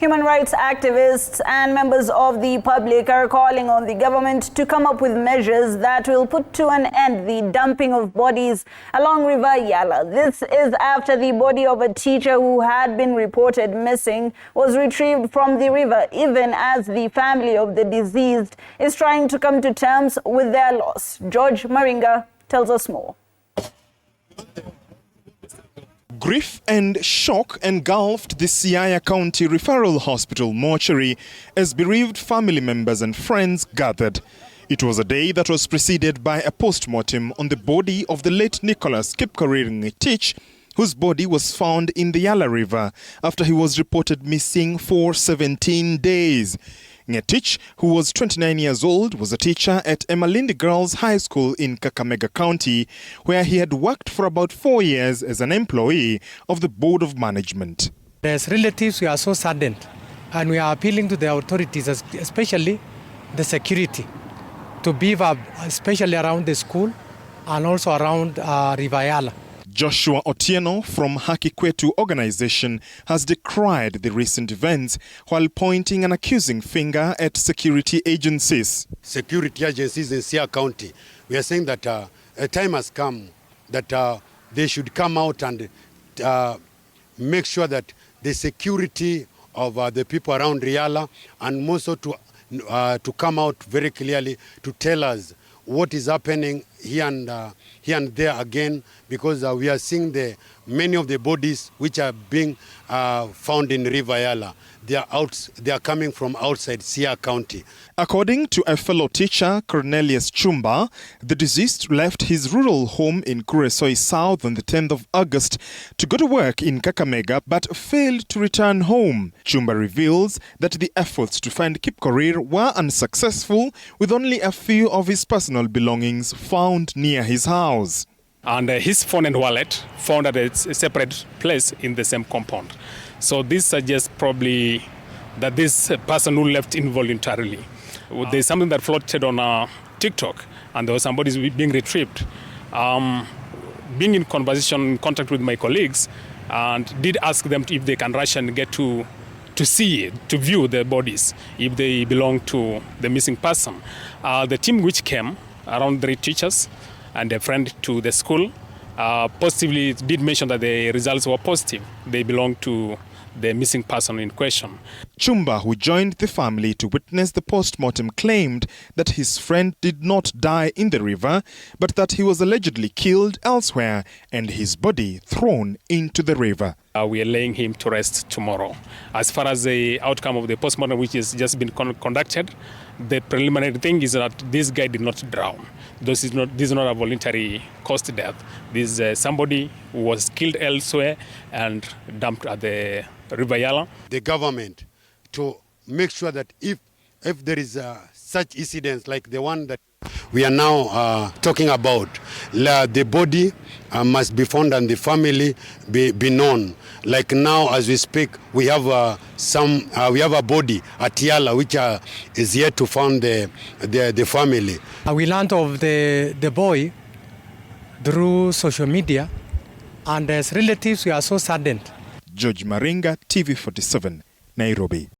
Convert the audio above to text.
Human rights activists and members of the public are calling on the government to come up with measures that will put to an end the dumping of bodies along River Yala. This is after the body of a teacher who had been reported missing was retrieved from the river, even as the family of the deceased is trying to come to terms with their loss. George Maringa tells us more. Grief and shock engulfed the Siaya County Referral Hospital mortuary as bereaved family members and friends gathered. It was a day that was preceded by a post-mortem on the body of the late Nicholas Ngetich, whose body was found in the Yala River after he was reported missing for 17 days. Ngetich, who was 29 years old, was a teacher at Emalindi Girls High School in Kakamega County, where he had worked for about 4 years as an employee of the Board of Management. As relatives, we are so saddened, and we are appealing to the authorities, especially the security, to beef up, especially around the school and also around River Yala. Joshua Otieno from Haki Kwetu organization has decried the recent events while pointing an accusing finger at security agencies. Security agencies in Siaya County, we are saying that a time has come that they should come out and make sure that the security of the people around Yala, and also to come out very clearly to tell us what is happening here and there again, because we are seeing many of the bodies which are being found in River Yala. They are coming from outside Siaya County. According to a fellow teacher, Cornelius Chumba, the deceased left his rural home in Kuresoi South on the 10th of August to go to work in Kakamega, but failed to return home. Chumba reveals that the efforts to find Kipkorir were unsuccessful, with only a few of his personal belongings found near his house. And his phone and wallet found at a separate place in the same compound. So this suggests probably that this person who left involuntarily. There's something that floated on TikTok, and there was somebody being retrieved. Being in contact with my colleagues, and did ask them if they can rush and get to view the bodies, if they belong to the missing person. The team which came, around 3 teachers and a friend to the school, positively did mention that the results were positive. They belong to the missing person in question. Chumba, who joined the family to witness the post-mortem, claimed that his friend did not die in the river, but that he was allegedly killed elsewhere and his body thrown into the river. We are laying him to rest tomorrow. As far as the outcome of the post-mortem, which has just been conducted, the preliminary thing is that this guy did not drown. This is not a voluntary caused death. This is somebody who was killed elsewhere and dumped at the River Yala. The government to make sure that if there is such incidents like the one that we are now talking about, the body must be found and the family be known. Like now, as we speak, we have a body at Yala which is yet to find the family. We learned of the boy through social media, and as relatives, we are so saddened. George Maringa, TV 47, Nairobi.